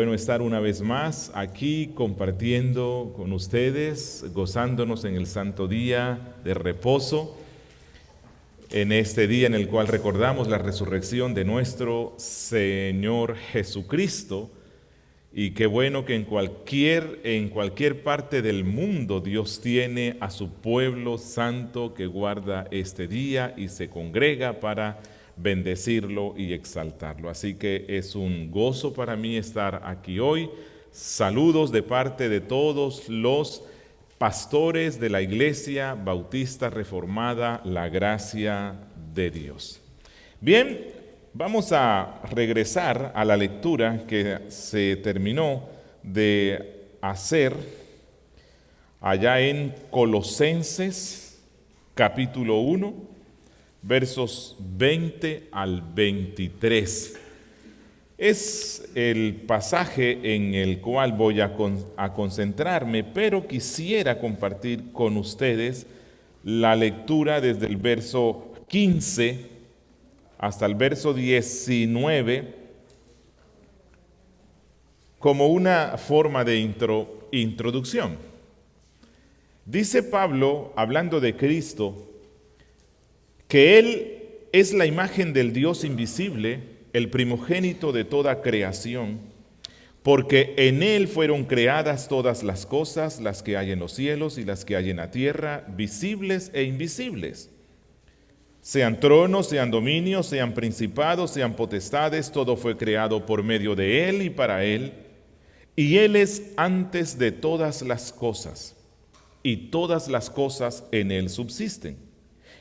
bueno estar una vez más aquí compartiendo con ustedes, gozándonos en el santo día de reposo, en este día en el cual recordamos la resurrección de nuestro Señor Jesucristo. Y qué bueno que en cualquier parte del mundo Dios tiene a su pueblo santo que guarda este día y se congrega para bendecirlo y exaltarlo. Así que es un gozo para mí estar aquí hoy. Saludos de parte de todos los pastores de la Iglesia Bautista Reformada, la Gracia de Dios. Bien, vamos a regresar a la lectura que se terminó de hacer allá en Colosenses capítulo 1, versos 20 al 23. Es el pasaje en el cual voy a concentrarme, pero quisiera compartir con ustedes la lectura desde el verso 15 hasta el verso 19 como una forma de introducción. Dice Pablo, hablando de Cristo, que Él es la imagen del Dios invisible, el primogénito de toda creación, porque en Él fueron creadas todas las cosas, las que hay en los cielos y las que hay en la tierra, visibles e invisibles. Sean tronos, sean dominios, sean principados, sean potestades, todo fue creado por medio de Él y para Él. Y Él es antes de todas las cosas, y todas las cosas en Él subsisten.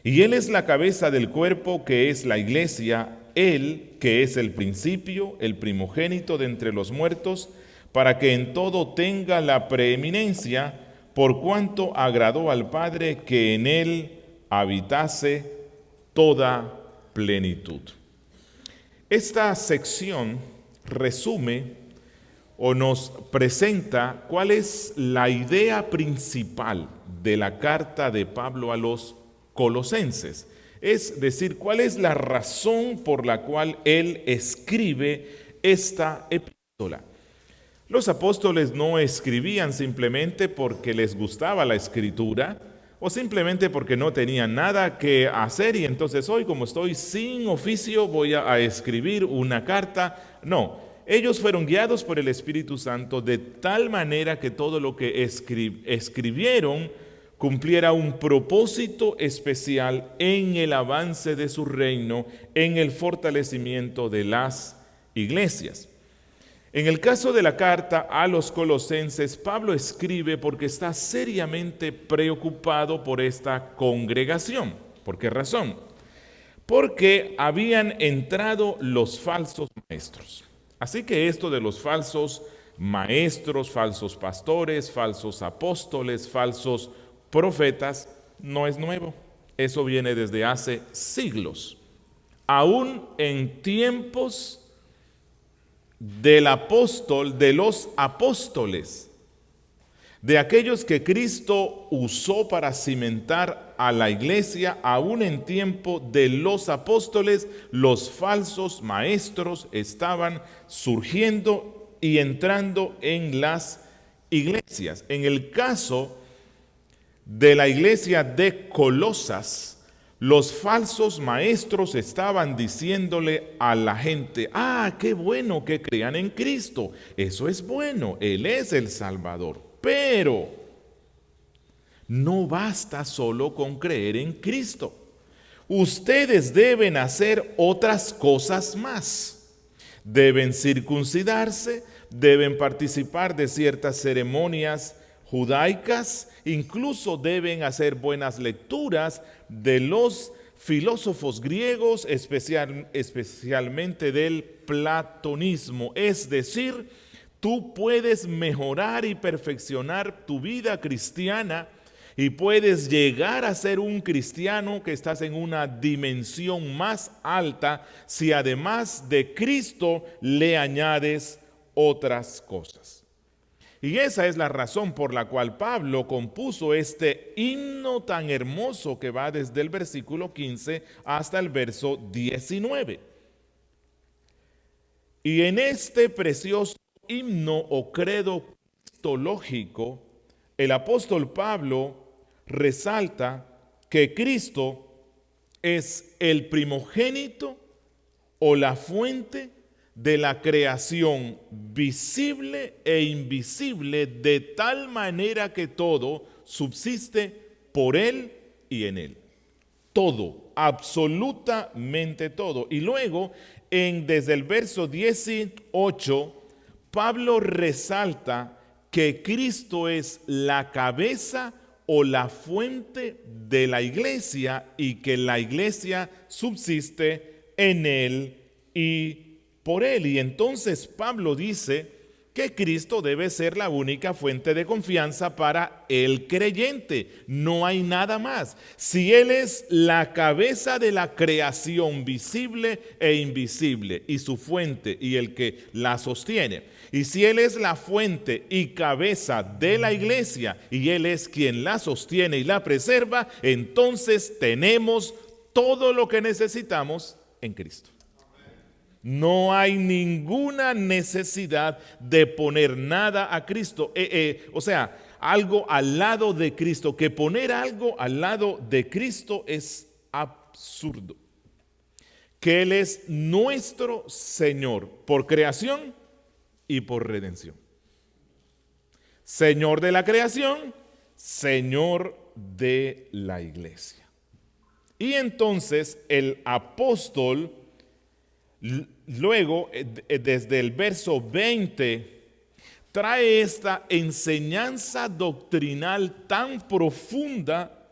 Y Él es la cabeza del cuerpo que es la iglesia, Él que es el principio, el primogénito de entre los muertos, para que en todo tenga la preeminencia, por cuanto agradó al Padre que en Él habitase toda plenitud. Esta sección resume o nos presenta cuál es la idea principal de la carta de Pablo a los Colosenses. Es decir, cuál es la razón por la cual él escribe esta epístola. Los apóstoles no escribían simplemente porque les gustaba la escritura, o simplemente porque no tenían nada que hacer y entonces hoy, como estoy sin oficio, voy a escribir una carta. No, ellos fueron guiados por el Espíritu Santo de tal manera que todo lo que escribieron cumpliera un propósito especial en el avance de su reino, en el fortalecimiento de las iglesias. En el caso de la carta a los Colosenses, Pablo escribe porque está seriamente preocupado por esta congregación. ¿Por qué razón? Porque habían entrado los falsos maestros. Así que esto de los falsos maestros, falsos pastores, falsos apóstoles, falsos profetas, no es nuevo. Eso viene desde hace siglos. Aún en tiempos de los apóstoles, de aquellos que Cristo usó para cimentar a la iglesia, aún en tiempo de los apóstoles, los falsos maestros estaban surgiendo y entrando en las iglesias. En el caso de la iglesia de Colosas, los falsos maestros estaban diciéndole a la gente: qué bueno que crean en Cristo, eso es bueno, Él es el Salvador, pero no basta solo con creer en Cristo. Ustedes deben hacer otras cosas más. Deben circuncidarse, deben participar de ciertas ceremonias judaicas, incluso deben hacer buenas lecturas de los filósofos griegos, especialmente del platonismo. Es decir, tú puedes mejorar y perfeccionar tu vida cristiana y puedes llegar a ser un cristiano que estás en una dimensión más alta si además de Cristo le añades otras cosas. Y esa es la razón por la cual Pablo compuso este himno tan hermoso que va desde el versículo 15 hasta el verso 19. Y en este precioso himno o credo cristológico, el apóstol Pablo resalta que Cristo es el primogénito o la fuente de la creación visible e invisible, de tal manera que todo subsiste por Él y en Él. Todo, absolutamente todo. Y luego, desde el verso 18, Pablo resalta que Cristo es la cabeza o la fuente de la iglesia y que la iglesia subsiste en Él y por Él. Y entonces Pablo dice que Cristo debe ser la única fuente de confianza para el creyente. No hay nada más. Si Él es la cabeza de la creación visible e invisible y su fuente y el que la sostiene, y si Él es la fuente y cabeza de la iglesia y Él es quien la sostiene y la preserva, entonces tenemos todo lo que necesitamos en Cristo. No hay ninguna necesidad de poner nada a Cristo, o sea, algo al lado de Cristo. Que poner algo al lado de Cristo es absurdo. Que Él es nuestro Señor por creación y por redención. Señor de la creación, Señor de la iglesia. Y entonces el apóstol, luego, desde el verso 20, trae esta enseñanza doctrinal tan profunda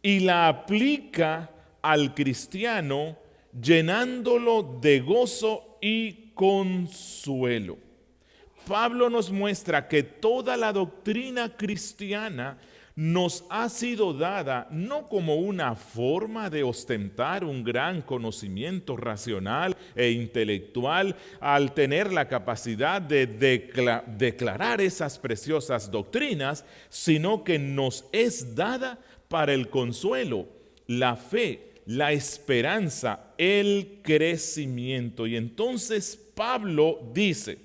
y la aplica al cristiano, llenándolo de gozo y consuelo. Pablo nos muestra que toda la doctrina cristiana nos ha sido dada no como una forma de ostentar un gran conocimiento racional e intelectual al tener la capacidad de declarar esas preciosas doctrinas, sino que nos es dada para el consuelo, la fe, la esperanza, el crecimiento. Y entonces Pablo dice: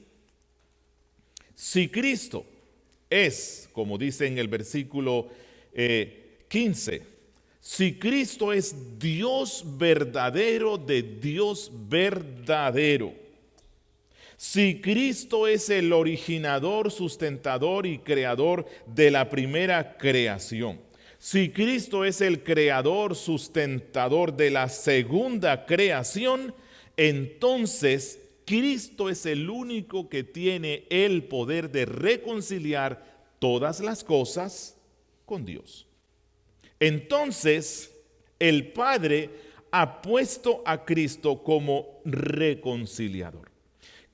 si Cristo es, como dice en el versículo 15, si Cristo es Dios verdadero de Dios verdadero, si Cristo es el originador, sustentador y creador de la primera creación, si Cristo es el creador, sustentador de la segunda creación, entonces Cristo es el único que tiene el poder de reconciliar todas las cosas con Dios. Entonces, el Padre ha puesto a Cristo como reconciliador.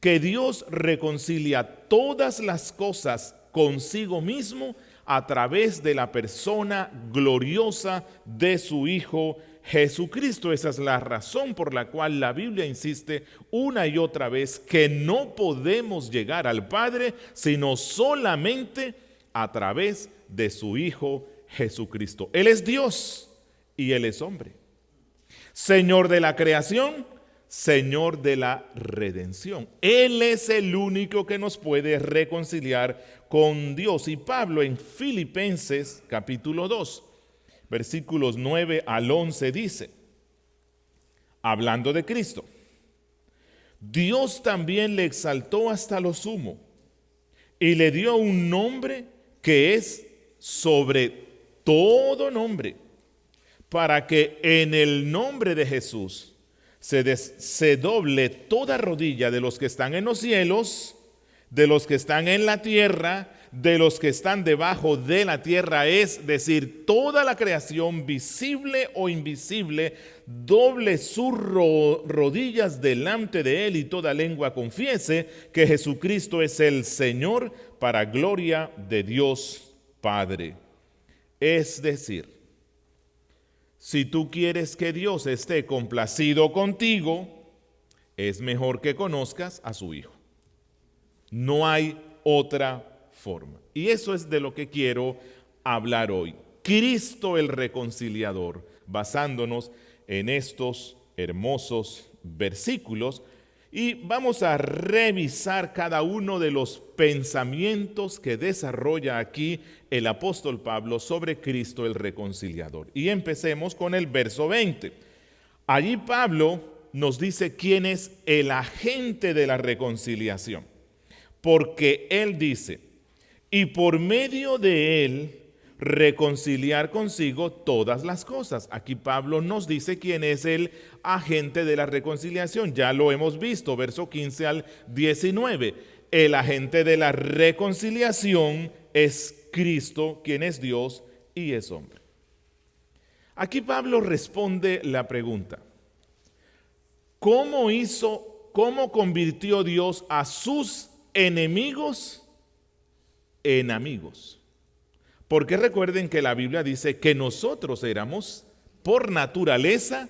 Que Dios reconcilia todas las cosas consigo mismo a través de la persona gloriosa de su Hijo Jesucristo. Esa es la razón por la cual la Biblia insiste una y otra vez que no podemos llegar al Padre sino solamente a través de su Hijo Jesucristo. Él es Dios y Él es hombre. Señor de la creación, Señor de la redención. Él es el único que nos puede reconciliar con Dios. Y Pablo en Filipenses capítulo 2, versículos 9 al 11 dice, hablando de Cristo: Dios también le exaltó hasta lo sumo y le dio un nombre que es sobre todo nombre, para que en el nombre de Jesús se doble toda rodilla de los que están en los cielos, de los que están en la tierra, de los que están debajo de la tierra, es decir, toda la creación, visible o invisible, doble sus rodillas delante de Él y toda lengua confiese que Jesucristo es el Señor, para gloria de Dios Padre. Es decir, si tú quieres que Dios esté complacido contigo, es mejor que conozcas a su Hijo. No hay otra forma. Y eso es de lo que quiero hablar hoy. Cristo el reconciliador, basándonos en estos hermosos versículos. Y vamos a revisar cada uno de los pensamientos que desarrolla aquí el apóstol Pablo sobre Cristo el reconciliador. Y empecemos con el verso 20. Allí Pablo nos dice quién es el agente de la reconciliación. Porque él dice, y por medio de él reconciliar consigo todas las cosas. Aquí Pablo nos dice quién es el agente de la reconciliación. Ya lo hemos visto, verso 15 al 19. El agente de la reconciliación es Cristo, quien es Dios y es hombre. Aquí Pablo responde la pregunta: ¿cómo convirtió Dios a sus enemigos en amigos? Porque recuerden que la Biblia dice que nosotros éramos por naturaleza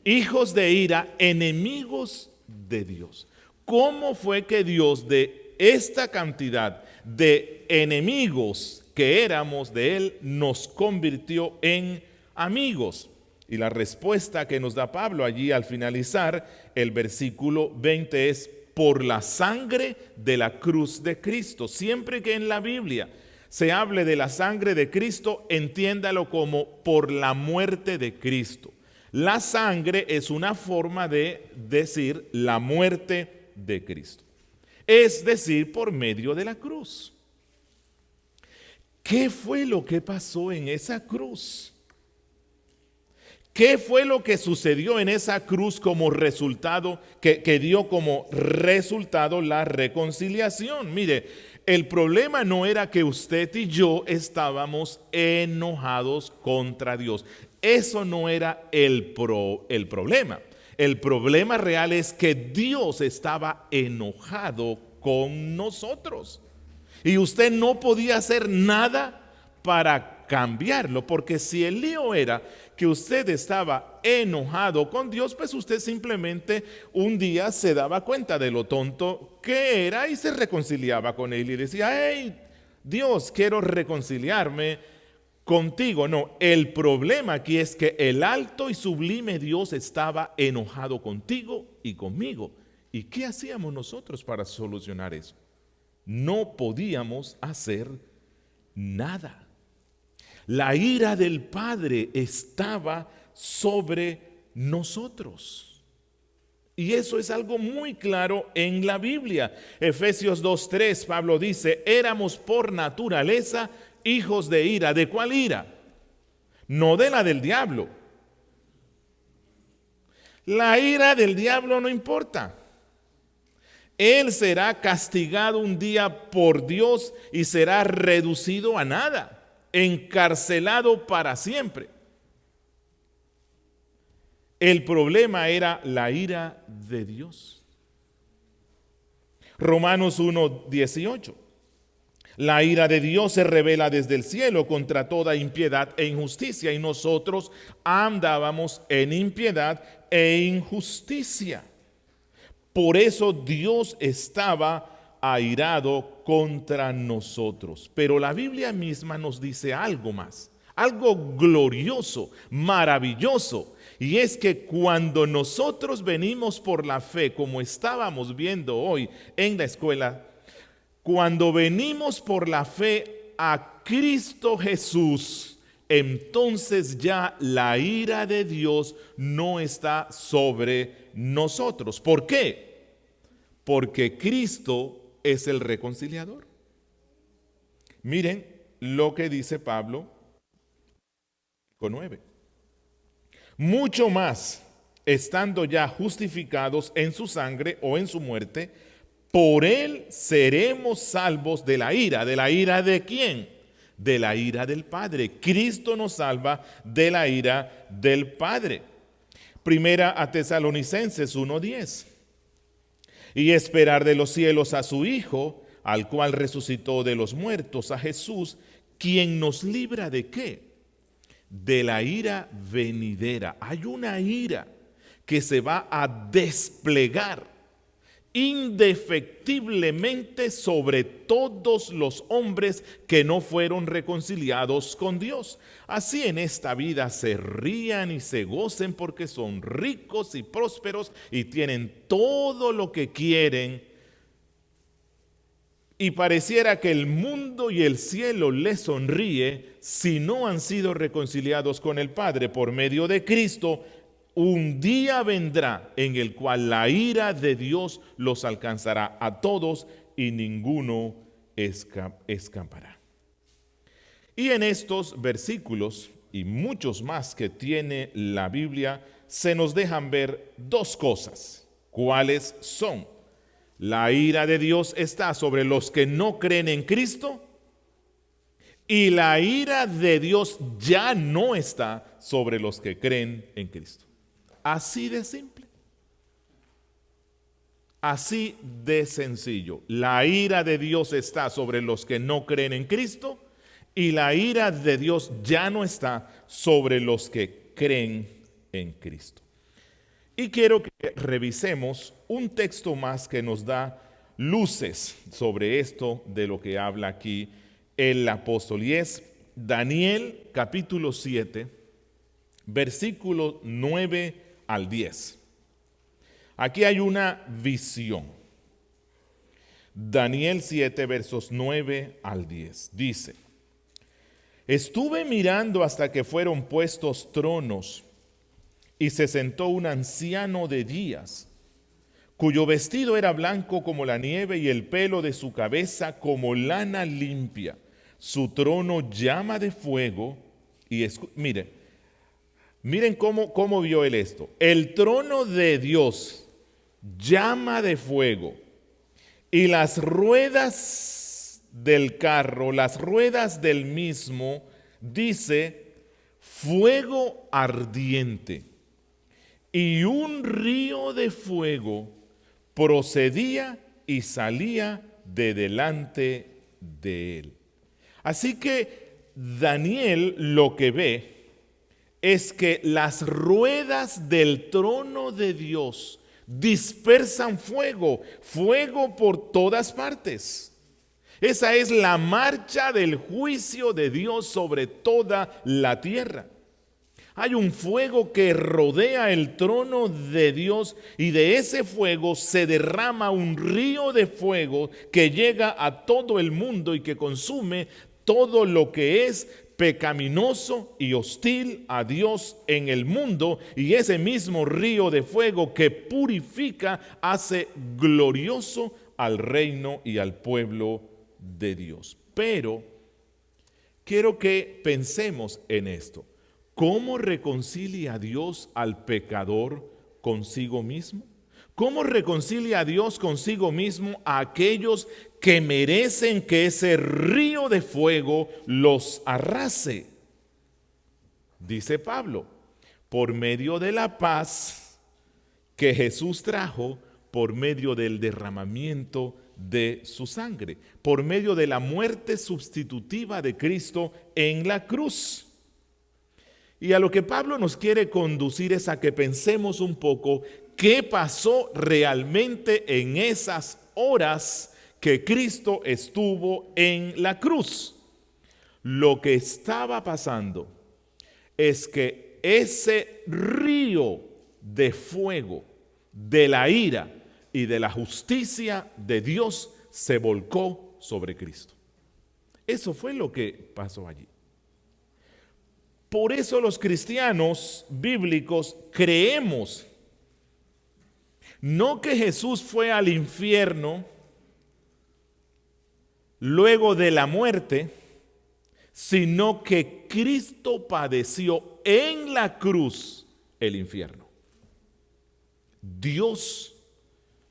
hijos de ira, enemigos de Dios. ¿Cómo fue que Dios de esta cantidad de enemigos que éramos de Él nos convirtió en amigos? Y la respuesta que nos da Pablo allí al finalizar el versículo 20 es: por la sangre de la cruz de Cristo. Siempre que en la Biblia se hable de la sangre de Cristo, entiéndalo como por la muerte de Cristo. La sangre es una forma de decir la muerte de Cristo, es decir, por medio de la cruz. ¿Qué fue lo que pasó en esa cruz? ¿Qué fue lo que sucedió en esa cruz como resultado, que dio como resultado la reconciliación? Mire, el problema no era que usted y yo estábamos enojados contra Dios. Eso no era el problema. El problema real es que Dios estaba enojado con nosotros. Y usted no podía hacer nada para cambiarlo, porque si el lío era que usted estaba enojado con Dios, pues usted simplemente un día se daba cuenta de lo tonto que era y se reconciliaba con él y decía: hey, Dios, quiero reconciliarme contigo. No, el problema aquí es que el alto y sublime Dios estaba enojado contigo y conmigo. ¿Y qué hacíamos nosotros para solucionar eso? No podíamos hacer nada. La ira del Padre estaba sobre nosotros. Y eso es algo muy claro en la Biblia. Efesios 2:3, Pablo dice: éramos por naturaleza hijos de ira. ¿De cuál ira? No de la del diablo. La ira del diablo no importa. Él será castigado un día por Dios y será reducido a nada, encarcelado para siempre. El problema era la ira de Dios. Romanos 1:18. La ira de Dios se revela desde el cielo contra toda impiedad e injusticia, y nosotros andábamos en impiedad e injusticia. Por eso Dios estaba airado contra nosotros. Pero la Biblia misma nos dice algo más, algo glorioso, maravilloso. Y es que cuando nosotros venimos por la fe, como estábamos viendo hoy en la escuela, cuando venimos por la fe a Cristo Jesús, entonces ya la ira de Dios no está sobre nosotros. ¿Por qué? Porque Cristo es el reconciliador. Miren lo que dice Pablo con 9. Mucho más, estando ya justificados en su sangre o en su muerte, por él seremos salvos de la ira. ¿De la ira de quién? De la ira del Padre. Cristo nos salva de la ira del Padre. Primera a Tesalonicenses 1:10. Y esperar de los cielos a su Hijo, al cual resucitó de los muertos, a Jesús, quien nos libra ¿de qué? De la ira venidera. Hay una ira que se va a desplegar indefectiblemente sobre todos los hombres que no fueron reconciliados con Dios. Así en esta vida se rían y se gocen porque son ricos y prósperos y tienen todo lo que quieren. Y pareciera que el mundo y el cielo les sonríe si no han sido reconciliados con el Padre por medio de Cristo. Un día vendrá en el cual la ira de Dios los alcanzará a todos y ninguno escapará. Y en estos versículos y muchos más que tiene la Biblia, se nos dejan ver dos cosas. ¿Cuáles son? La ira de Dios está sobre los que no creen en Cristo y la ira de Dios ya no está sobre los que creen en Cristo. Así de simple. Así de sencillo. La ira de Dios está sobre los que no creen en Cristo y la ira de Dios ya no está sobre los que creen en Cristo. Y quiero que revisemos un texto más que nos da luces sobre esto de lo que habla aquí el apóstol. Y es Daniel capítulo 7, versículo 9 al 10. Aquí hay una visión. Daniel 7, versos 9 al 10. Dice: estuve mirando hasta que fueron puestos tronos y se sentó un anciano de días, cuyo vestido era blanco como la nieve y el pelo de su cabeza como lana limpia. Su trono llama de fuego y miren cómo vio él esto. El trono de Dios llama de fuego y las ruedas del carro, las ruedas del mismo, dice fuego ardiente. Y un río de fuego procedía y salía de delante de él. Así que Daniel lo que ve es que las ruedas del trono de Dios dispersan fuego, fuego por todas partes. Esa es la marcha del juicio de Dios sobre toda la tierra. Hay un fuego que rodea el trono de Dios y de ese fuego se derrama un río de fuego que llega a todo el mundo y que consume todo lo que es pecaminoso y hostil a Dios en el mundo. Y ese mismo río de fuego que purifica hace glorioso al reino y al pueblo de Dios. Pero quiero que pensemos en esto. ¿Cómo reconcilia a Dios al pecador consigo mismo? ¿Cómo reconcilia a Dios consigo mismo a aquellos que merecen que ese río de fuego los arrase? Dice Pablo, por medio de la paz que Jesús trajo por medio del derramamiento de su sangre, por medio de la muerte sustitutiva de Cristo en la cruz. Y a lo que Pablo nos quiere conducir es a que pensemos un poco qué pasó realmente en esas horas que Cristo estuvo en la cruz. Lo que estaba pasando es que ese río de fuego, de la ira y de la justicia de Dios se volcó sobre Cristo. Eso fue lo que pasó allí. Por eso los cristianos bíblicos creemos no que Jesús fue al infierno luego de la muerte, sino que Cristo padeció en la cruz el infierno. Dios,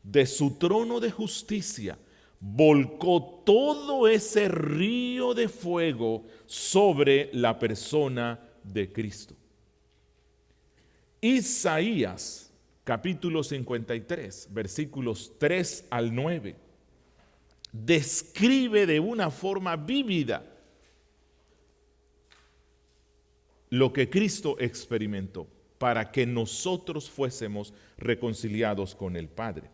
de su trono de justicia, volcó todo ese río de fuego sobre la persona de Cristo. Isaías capítulo 53, versículos 3 al 9, describe de una forma vívida lo que Cristo experimentó para que nosotros fuésemos reconciliados con el Padre.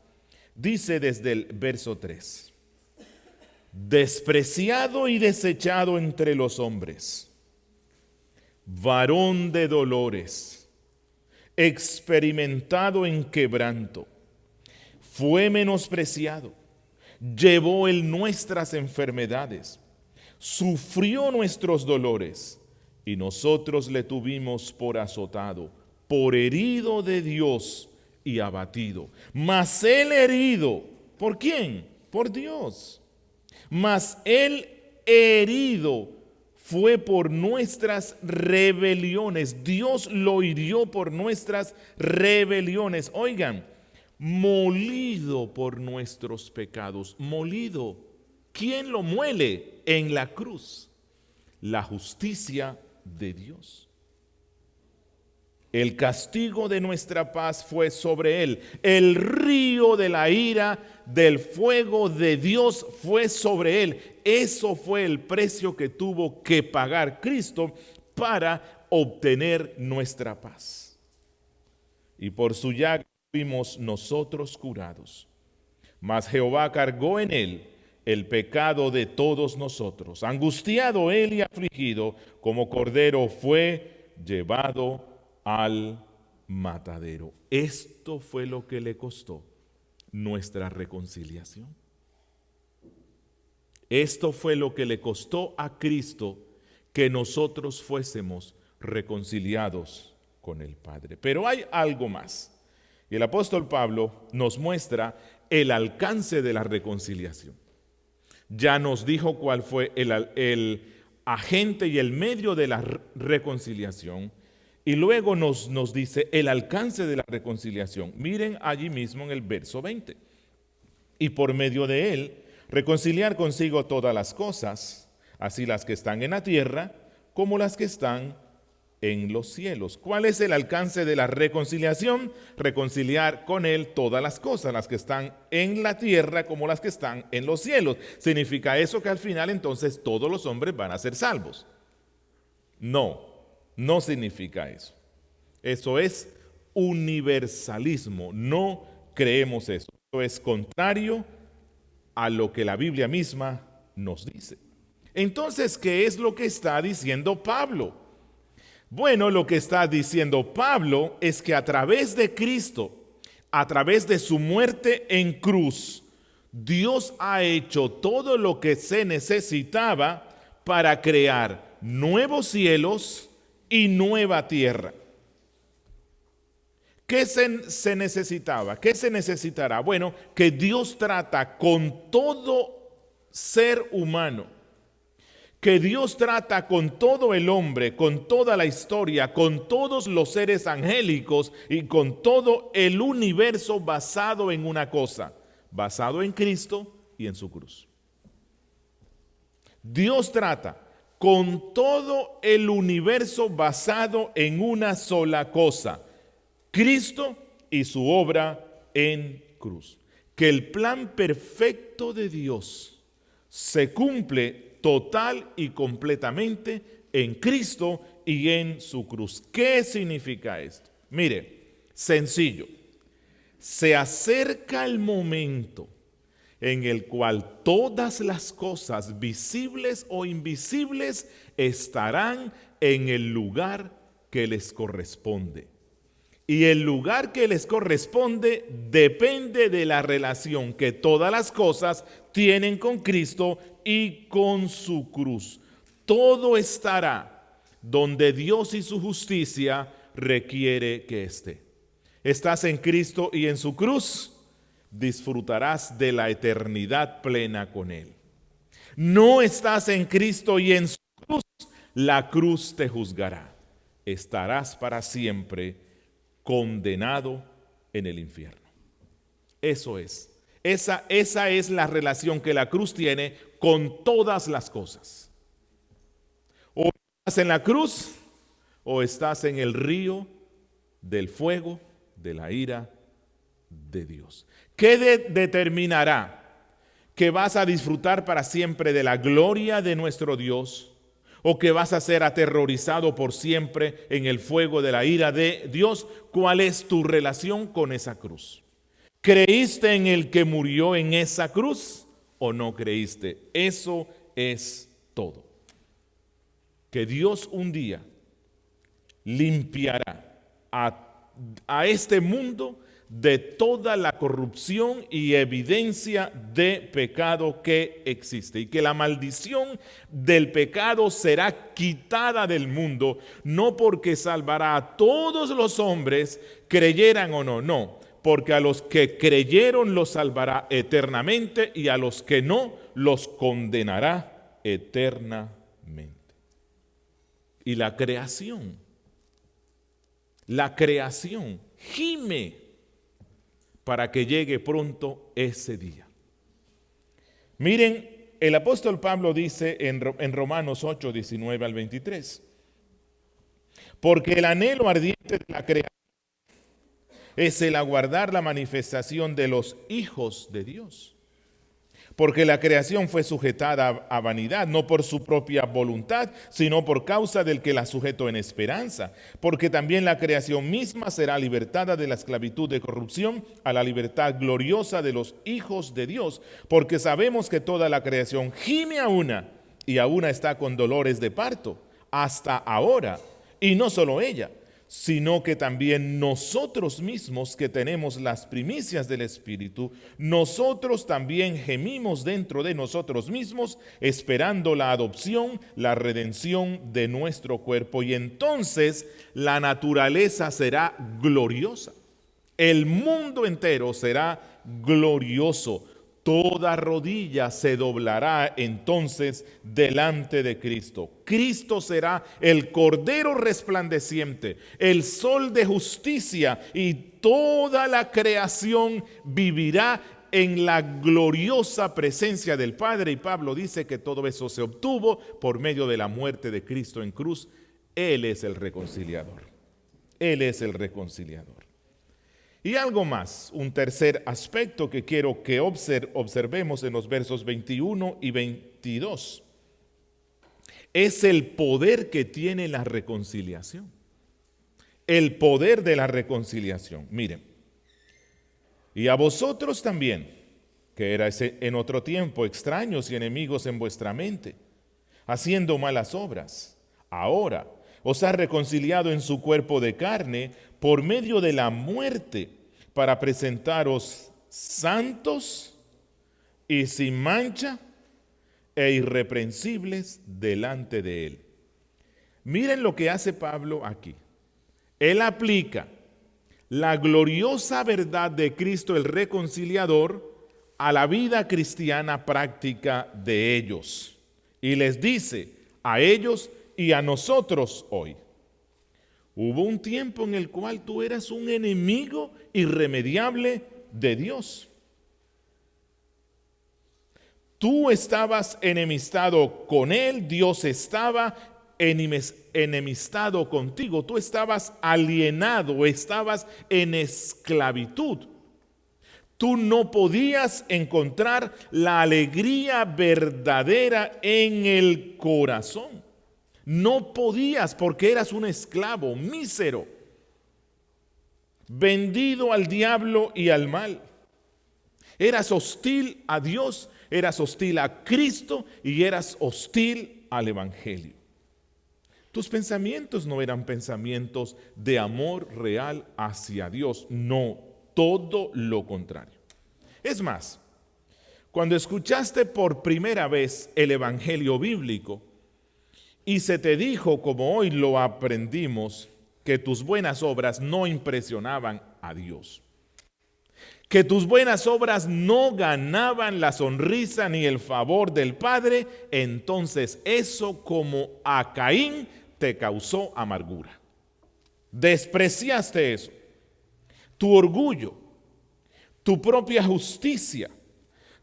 Dice desde el verso 3: despreciado y desechado entre los hombres, varón de dolores, experimentado en quebranto, fue menospreciado, llevó él nuestras enfermedades, sufrió nuestros dolores, y nosotros le tuvimos por azotado, por herido de Dios y abatido. Mas él herido, ¿por quién? Por Dios. Mas él herido fue por nuestras rebeliones. Dios lo hirió por nuestras rebeliones. Oigan, molido por nuestros pecados. Molido. ¿Quién lo muele? En la cruz. La justicia de Dios. El castigo de nuestra paz fue sobre él. El río de la ira del fuego de Dios fue sobre él. Eso fue el precio que tuvo que pagar Cristo para obtener nuestra paz. Y por su llaga fuimos nosotros curados. Mas Jehová cargó en él el pecado de todos nosotros. Angustiado él y afligido, como cordero fue llevado al matadero. Esto fue lo que le costó nuestra reconciliación. Esto fue lo que le costó a Cristo que nosotros fuésemos reconciliados con el Padre. Pero hay algo más. Y el apóstol Pablo nos muestra el alcance de la reconciliación. Ya nos dijo cuál fue el agente y el medio de la reconciliación. Y luego nos dice el alcance de la reconciliación. Miren allí mismo en el verso 20. Y por medio de él, reconciliar consigo todas las cosas, así las que están en la tierra como las que están en los cielos. ¿Cuál es el alcance de la reconciliación? Reconciliar con él todas las cosas, las que están en la tierra como las que están en los cielos. ¿Significa eso que al final entonces todos los hombres van a ser salvos? No. No significa eso. Eso es universalismo. No creemos eso. Eso es contrario a lo que la Biblia misma nos dice. Entonces, ¿qué es lo que está diciendo Pablo? Bueno, lo que está diciendo Pablo es que a través de Cristo, a través de su muerte en cruz, Dios ha hecho todo lo que se necesitaba para crear nuevos cielos y nueva tierra. ¿Qué se necesitaba? ¿Qué se necesitará? Bueno, que Dios trata con todo ser humano, que Dios trata con todo el hombre, con toda la historia, con todos los seres angélicos y con todo el universo basado en una cosa, basado en Cristo y en su cruz. Dios trata con todo el universo basado en una sola cosa, Cristo y su obra en cruz. Que el plan perfecto de Dios se cumple total y completamente en Cristo y en su cruz. ¿Qué significa esto? Mire, sencillo. Se acerca el momento en el cual todas las cosas visibles o invisibles estarán en el lugar que les corresponde. Y el lugar que les corresponde depende de la relación que todas las cosas tienen con Cristo y con su cruz. Todo estará donde Dios y su justicia requiere que esté. ¿Estás en Cristo y en su cruz? Disfrutarás de la eternidad plena con Él. No estás en Cristo y en su cruz, la cruz te juzgará. Estarás para siempre condenado en el infierno. Eso es. Esa es la relación que la cruz tiene con todas las cosas. O estás en la cruz o estás en el río del fuego de la ira de Dios. ¿Qué determinará que vas a disfrutar para siempre de la gloria de nuestro Dios o que vas a ser aterrorizado por siempre en el fuego de la ira de Dios? ¿Cuál es tu relación con esa cruz? ¿Creíste en el que murió en esa cruz o no creíste? Eso es todo. Que Dios un día limpiará a este mundo de toda la corrupción y evidencia de pecado que existe, y que la maldición del pecado será quitada del mundo, no porque salvará a todos los hombres, creyeran o no, no, porque a los que creyeron los salvará eternamente, y a los que no los condenará eternamente. Y la creación gime para que llegue pronto ese día. Miren, el apóstol Pablo dice en Romanos 8, 19 al 23, porque el anhelo ardiente de la creación es el aguardar la manifestación de los hijos de Dios. Porque la creación fue sujetada a vanidad, no por su propia voluntad, sino por causa del que la sujetó en esperanza. Porque también la creación misma será libertada de la esclavitud de corrupción a la libertad gloriosa de los hijos de Dios. Porque sabemos que toda la creación gime a una, y a una está con dolores de parto, hasta ahora. Y no solo ella, sino que también nosotros mismos, que tenemos las primicias del Espíritu, nosotros también gemimos dentro de nosotros mismos, esperando la adopción, la redención de nuestro cuerpo. Y entonces la naturaleza será gloriosa, el mundo entero será glorioso. Toda rodilla se doblará entonces delante de Cristo. Cristo será el Cordero resplandeciente, el Sol de justicia, y toda la creación vivirá en la gloriosa presencia del Padre. Y Pablo dice que todo eso se obtuvo por medio de la muerte de Cristo en cruz. Él es el reconciliador. Él es el reconciliador. Y algo más, un tercer aspecto que quiero que observemos en los versos 21 y 22, es el poder que tiene la reconciliación. El poder de la reconciliación. Miren, y a vosotros también, que erais en otro tiempo extraños y enemigos en vuestra mente, haciendo malas obras, ahora os ha reconciliado en su cuerpo de carne por medio de la muerte, para presentaros santos y sin mancha e irreprensibles delante de Él. Miren lo que hace Pablo aquí. Él aplica la gloriosa verdad de Cristo el reconciliador a la vida cristiana práctica de ellos. Y les dice a ellos y a nosotros hoy: hubo un tiempo en el cual tú eras un enemigo irremediable de Dios. Tú estabas enemistado con Él, Dios estaba enemistado contigo. Tú estabas alienado, estabas en esclavitud. Tú no podías encontrar la alegría verdadera en el corazón. No podías, porque eras un esclavo mísero, vendido al diablo y al mal. Eras hostil a Dios, eras hostil a Cristo y eras hostil al Evangelio. Tus pensamientos no eran pensamientos de amor real hacia Dios, no, todo lo contrario. Es más, cuando escuchaste por primera vez el Evangelio bíblico, y se te dijo, como hoy lo aprendimos, que tus buenas obras no impresionaban a Dios, que tus buenas obras no ganaban la sonrisa ni el favor del Padre, entonces eso, como a Caín, te causó amargura. Despreciaste eso. Tu orgullo, tu propia justicia,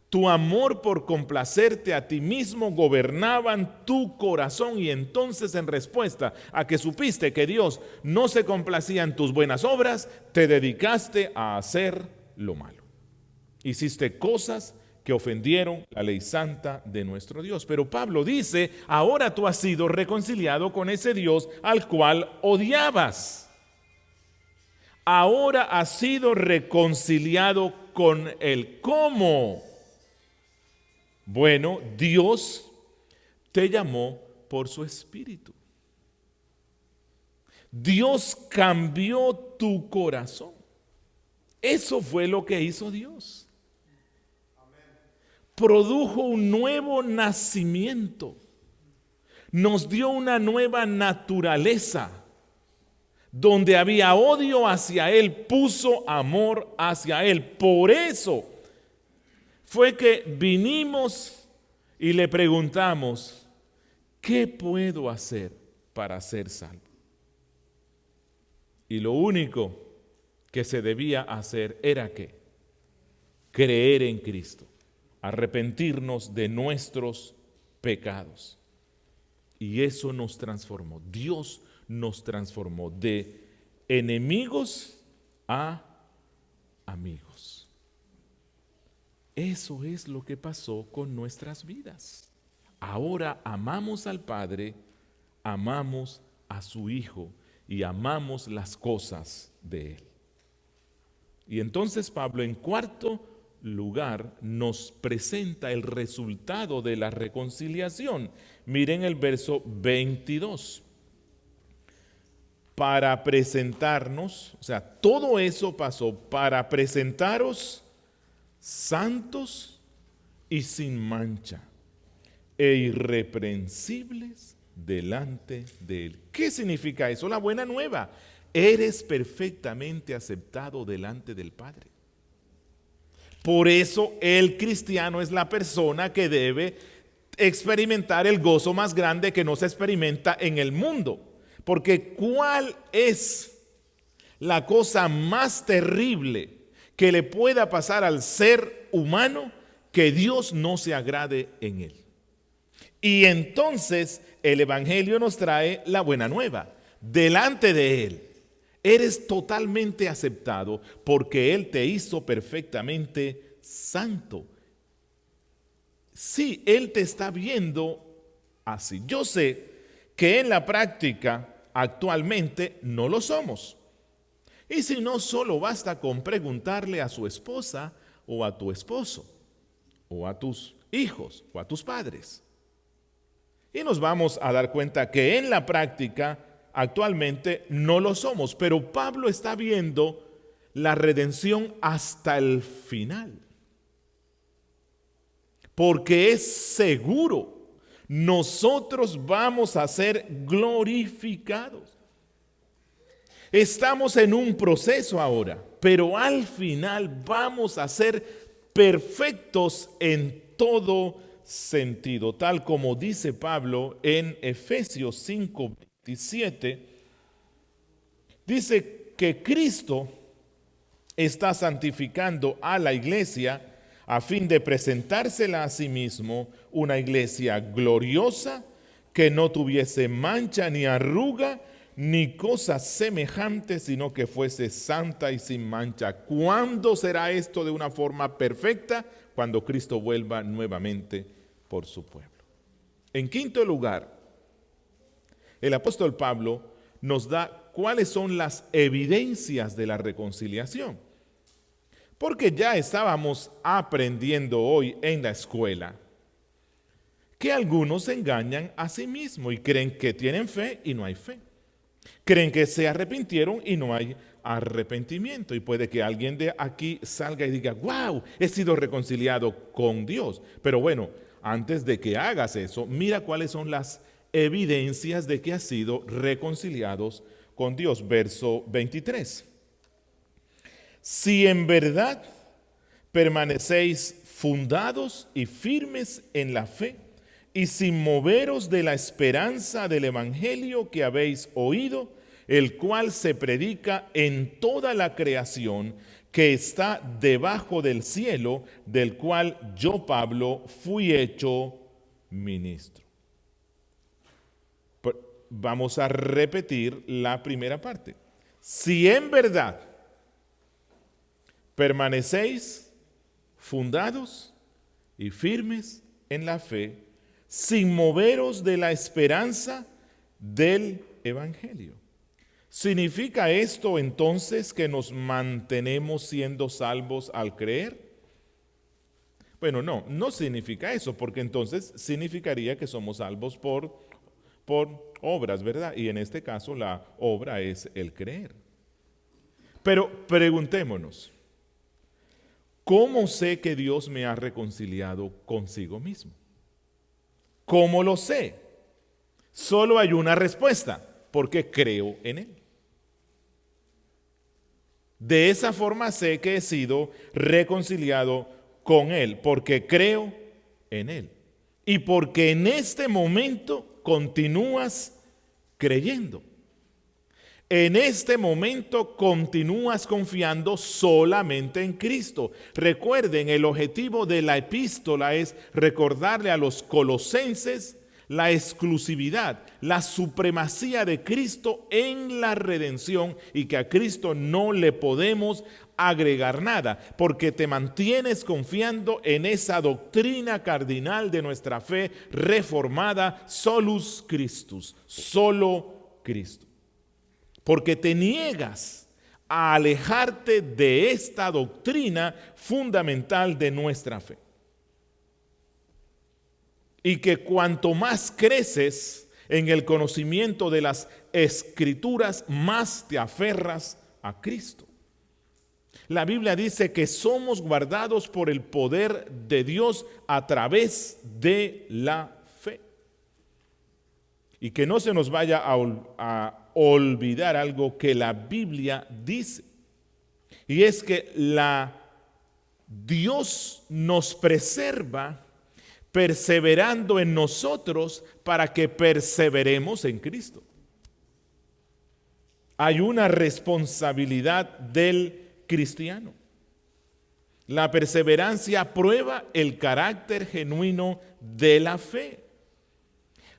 tu amor por complacerte a ti mismo gobernaban tu corazón, y entonces, en respuesta a que supiste que Dios no se complacía en tus buenas obras, te dedicaste a hacer lo malo. Hiciste cosas que ofendieron la ley santa de nuestro Dios. Pero Pablo dice: ahora tú has sido reconciliado con ese Dios al cual odiabas. Ahora has sido reconciliado con el cómo. Bueno, Dios te llamó por su Espíritu. Dios cambió tu corazón. Eso fue lo que hizo Dios. Produjo un nuevo nacimiento. Nos dio una nueva naturaleza. Donde había odio hacia Él, puso amor hacia Él. Por eso fue que vinimos y le preguntamos, ¿qué puedo hacer para ser salvo? Y lo único que se debía hacer era ¿qué? Creer en Cristo, arrepentirnos de nuestros pecados. Y eso nos transformó. Dios nos transformó de enemigos a amigos. Eso es lo que pasó con nuestras vidas. Ahora amamos al Padre, amamos a su Hijo y amamos las cosas de Él. Y entonces Pablo, en cuarto lugar, nos presenta el resultado de la reconciliación. Miren el verso 22. Para presentarnos, o sea, todo eso pasó para presentaros santos y sin mancha e irreprensibles delante de Él. ¿Qué significa eso? La buena nueva. Eres perfectamente aceptado delante del Padre. Por eso el cristiano es la persona que debe experimentar el gozo más grande que no se experimenta en el mundo. Porque ¿cuál es la cosa más terrible que le pueda pasar al ser humano? Que Dios no se agrade en él. Y entonces el Evangelio nos trae la buena nueva. Delante de Él eres totalmente aceptado porque Él te hizo perfectamente santo. Sí, Él te está viendo así. Yo sé que en la práctica actualmente no lo somos. Y si no, solo basta con preguntarle a su esposa o a tu esposo, o a tus hijos o a tus padres. Y nos vamos a dar cuenta que en la práctica actualmente no lo somos, pero Pablo está viendo la redención hasta el final. Porque es seguro. Nosotros vamos a ser glorificados. Estamos en un proceso ahora, pero al final vamos a ser perfectos en todo sentido, tal como dice Pablo en Efesios 5:27. Dice que Cristo está santificando a la iglesia a fin de presentársela a sí mismo una iglesia gloriosa que no tuviese mancha ni arruga ni cosa semejante, sino que fuese santa y sin mancha. ¿Cuándo será esto de una forma perfecta? Cuando Cristo vuelva nuevamente por su pueblo. En quinto lugar, el apóstol Pablo nos da cuáles son las evidencias de la reconciliación. Porque ya estábamos aprendiendo hoy en la escuela que algunos se engañan a sí mismos y creen que tienen fe y no hay fe. Creen que se arrepintieron y no hay arrepentimiento. Y puede que alguien de aquí salga y diga, wow, he sido reconciliado con Dios. Pero bueno, antes de que hagas eso, mira cuáles son las evidencias de que has sido reconciliados con Dios. Verso 23. Si en verdad permanecéis fundados y firmes en la fe, y sin moveros de la esperanza del evangelio que habéis oído, el cual se predica en toda la creación que está debajo del cielo, del cual yo, Pablo, fui hecho ministro. Vamos a repetir la primera parte. Si en verdad permanecéis fundados y firmes en la fe, sin moveros de la esperanza del evangelio. ¿Significa esto entonces que nos mantenemos siendo salvos al creer? Bueno, no significa eso, porque entonces significaría que somos salvos por obras, ¿verdad? Y en este caso la obra es el creer. Pero preguntémonos, ¿cómo sé que Dios me ha reconciliado consigo mismo? ¿Cómo lo sé? Solo hay una respuesta, porque creo en Él. De esa forma sé que he sido reconciliado con Él, porque creo en Él. Y porque en este momento continúas creyendo. En este momento continúas confiando solamente en Cristo. Recuerden, el objetivo de la epístola es recordarle a los colosenses la exclusividad, la supremacía de Cristo en la redención y que a Cristo no le podemos agregar nada, porque te mantienes confiando en esa doctrina cardinal de nuestra fe reformada, solus Christus, solo Cristo. Porque te niegas a alejarte de esta doctrina fundamental de nuestra fe. Y que cuanto más creces en el conocimiento de las Escrituras, más te aferras a Cristo. La Biblia dice que somos guardados por el poder de Dios a través de la fe. Y que no se nos vaya a olvidar algo que la Biblia dice. Y es que Dios nos preserva perseverando en nosotros para que perseveremos en Cristo. Hay una responsabilidad del cristiano. La perseverancia prueba el carácter genuino de la fe.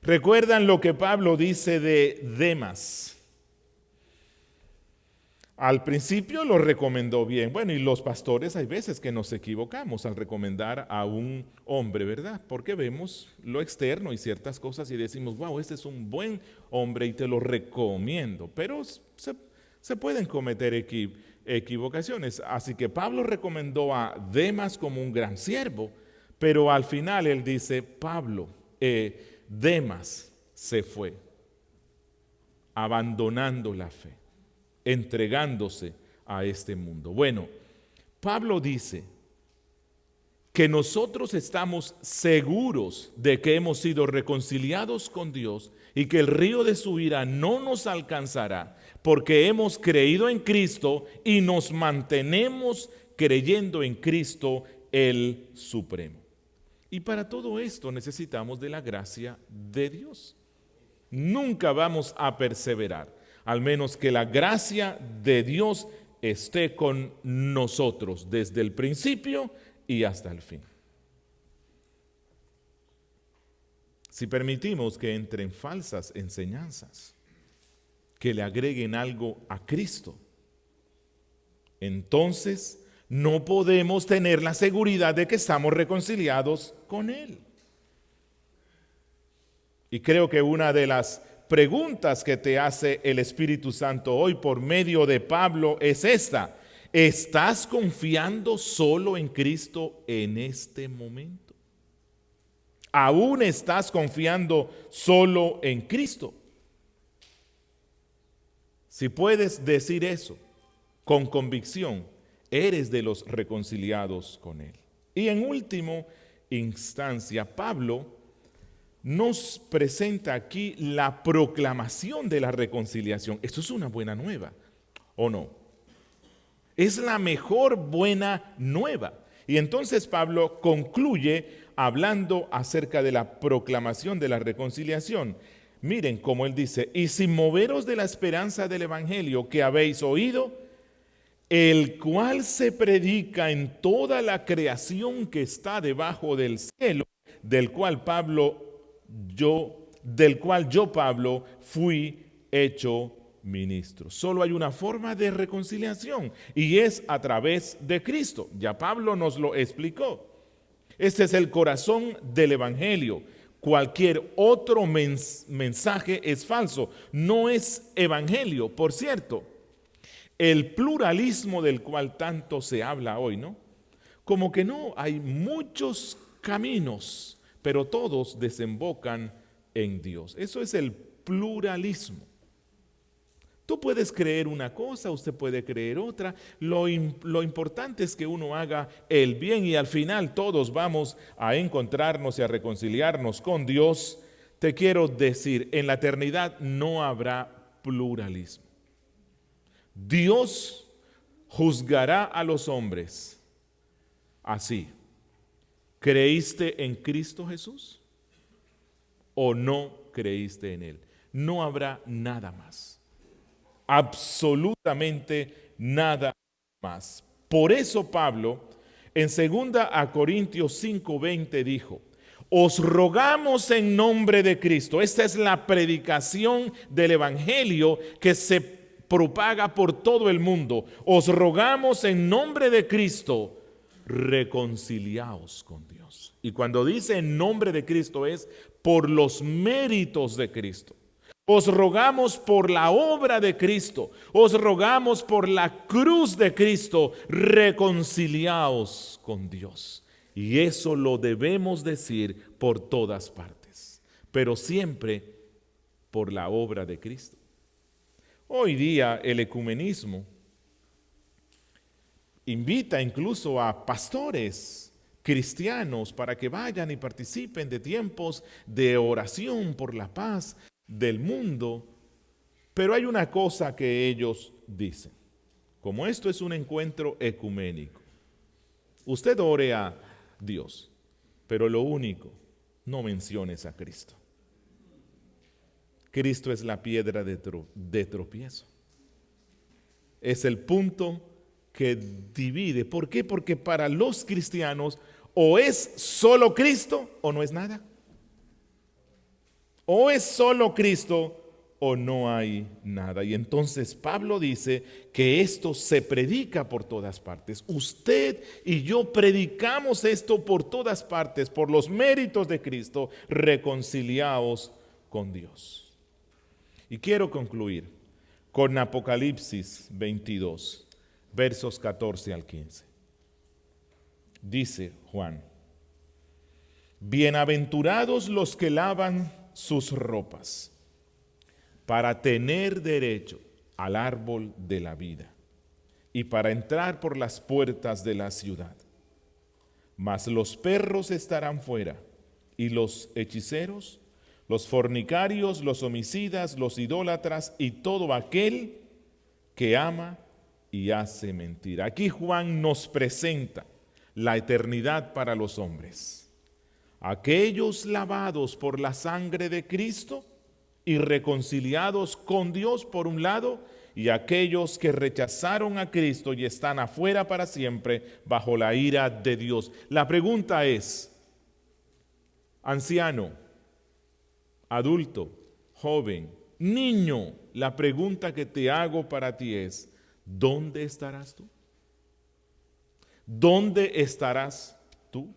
¿Recuerdan lo que Pablo dice de Demas? Al principio lo recomendó bien. Bueno, y los pastores hay veces que nos equivocamos al recomendar a un hombre, ¿verdad? Porque vemos lo externo y ciertas cosas y decimos, wow, este es un buen hombre y te lo recomiendo. Pero se pueden cometer equivocaciones. Así que Pablo recomendó a Demas como un gran siervo, pero al final él dice, Demas se fue, abandonando la fe, entregándose a este mundo. Bueno, Pablo dice que nosotros estamos seguros de que hemos sido reconciliados con Dios y que el río de su ira no nos alcanzará porque hemos creído en Cristo y nos mantenemos creyendo en Cristo el Supremo. Y para todo esto necesitamos de la gracia de Dios. Nunca vamos a perseverar, al menos que la gracia de Dios esté con nosotros desde el principio y hasta el fin. Si permitimos que entren falsas enseñanzas, que le agreguen algo a Cristo, entonces no podemos tener la seguridad de que estamos reconciliados con Él. Y creo que una de las preguntas que te hace el Espíritu Santo hoy por medio de Pablo es esta: ¿estás confiando solo en Cristo en este momento? ¿Aún estás confiando solo en Cristo? Si puedes decir eso con convicción, eres de los reconciliados con Él. Y en última instancia, Pablo nos presenta aquí la proclamación de la reconciliación. Esto es una buena nueva, ¿o no? Es la mejor buena nueva. Y entonces Pablo concluye hablando acerca de la proclamación de la reconciliación. Miren cómo él dice, y sin moveros de la esperanza del evangelio que habéis oído, el cual se predica en toda la creación que está debajo del cielo, del cual yo, Pablo, fui hecho ministro. Solo hay una forma de reconciliación y es a través de Cristo. Ya Pablo nos lo explicó. Este es el corazón del evangelio. Cualquier otro mensaje es falso, no es evangelio. Por cierto, el pluralismo del cual tanto se habla hoy, ¿no? Como que no, hay muchos caminos, pero todos desembocan en Dios. Eso es el pluralismo. Tú puedes creer una cosa, usted puede creer otra. Lo importante es que uno haga el bien y al final todos vamos a encontrarnos y a reconciliarnos con Dios. Te quiero decir, en la eternidad no habrá pluralismo. Dios juzgará a los hombres así. ¿Creíste en Cristo Jesús o no creíste en Él? No habrá nada más. Absolutamente nada más. Por eso Pablo en 2 Corintios 5:20 dijo: os rogamos en nombre de Cristo. Esta es la predicación del evangelio que se propaga por todo el mundo. Os rogamos en nombre de Cristo, reconciliaos con Dios. Y cuando dice en nombre de Cristo es por los méritos de Cristo. Os rogamos por la obra de Cristo, os rogamos por la cruz de Cristo, reconciliaos con Dios. Y eso lo debemos decir por todas partes, pero siempre por la obra de Cristo. Hoy día el ecumenismo invita incluso a pastores cristianos para que vayan y participen de tiempos de oración por la paz del mundo, pero hay una cosa que ellos dicen: como esto es un encuentro ecuménico, usted ore a Dios, pero lo único, no menciones a Cristo. Cristo es la piedra de tropiezo, es el punto que divide. ¿Por qué? Porque para los cristianos o es solo Cristo o no es nada. O es solo Cristo o no hay nada. Y entonces Pablo dice que esto se predica por todas partes. Usted y yo predicamos esto por todas partes, por los méritos de Cristo, reconciliaos con Dios. Y quiero concluir con Apocalipsis 22, versos 14 al 15. Dice Juan: bienaventurados los que lavan sus ropas para tener derecho al árbol de la vida y para entrar por las puertas de la ciudad. Mas los perros estarán fuera, y los hechiceros, los fornicarios, los homicidas, los idólatras y todo aquel que ama y hace mentira. Aquí Juan nos presenta la eternidad para los hombres. Aquellos lavados por la sangre de Cristo y reconciliados con Dios por un lado, y aquellos que rechazaron a Cristo y están afuera para siempre bajo la ira de Dios. La pregunta es: anciano, adulto, joven, niño, la pregunta que te hago para ti es: ¿dónde estarás tú? ¿Dónde estarás tú?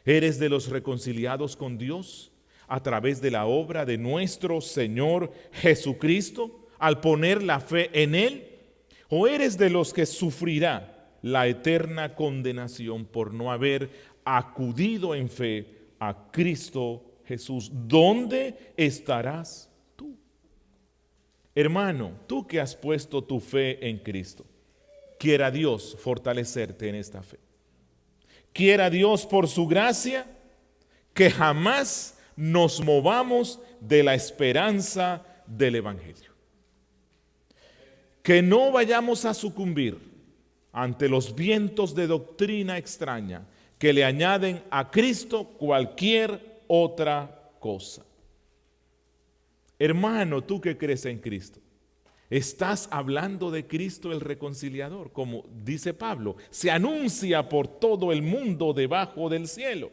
¿Eres de los reconciliados con Dios a través de la obra de nuestro Señor Jesucristo al poner la fe en Él? ¿O eres de los que sufrirá la eterna condenación por no haber acudido en fe a Cristo Jesús? ¿Dónde estarás tú? Hermano, tú que has puesto tu fe en Cristo, quiera Dios fortalecerte en esta fe. Quiera Dios por su gracia que jamás nos movamos de la esperanza del Evangelio. Que no vayamos a sucumbir ante los vientos de doctrina extraña que le añaden a Cristo cualquier otra cosa. Hermano, tú que crees en Cristo, estás hablando de Cristo el reconciliador, como dice Pablo, se anuncia por todo el mundo debajo del cielo.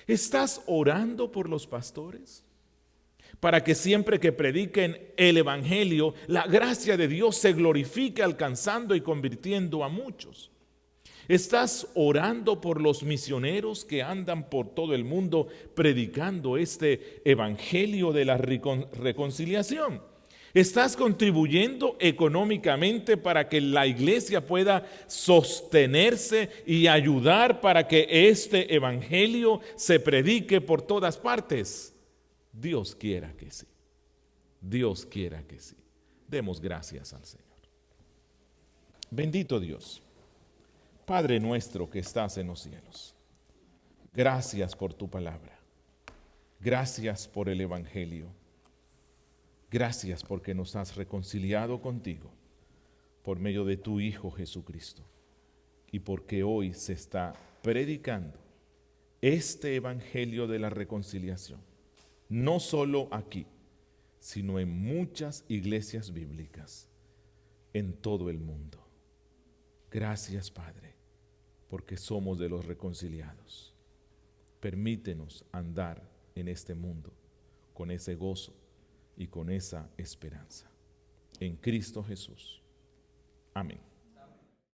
¿Estás orando por los pastores? Para que siempre que prediquen el Evangelio, la gracia de Dios se glorifique alcanzando y convirtiendo a muchos. ¿Estás orando por los misioneros que andan por todo el mundo predicando este evangelio de la reconciliación? ¿Estás contribuyendo económicamente para que la iglesia pueda sostenerse y ayudar para que este evangelio se predique por todas partes? Dios quiera que sí. Dios quiera que sí. Demos gracias al Señor. Bendito Dios, Padre nuestro que estás en los cielos, gracias por tu palabra. Gracias por el evangelio. Gracias porque nos has reconciliado contigo por medio de tu Hijo Jesucristo y porque hoy se está predicando este evangelio de la reconciliación, no solo aquí, sino en muchas iglesias bíblicas en todo el mundo. Gracias, Padre, porque somos de los reconciliados. Permítenos andar en este mundo con ese gozo y con esa esperanza. En Cristo Jesús. Amén.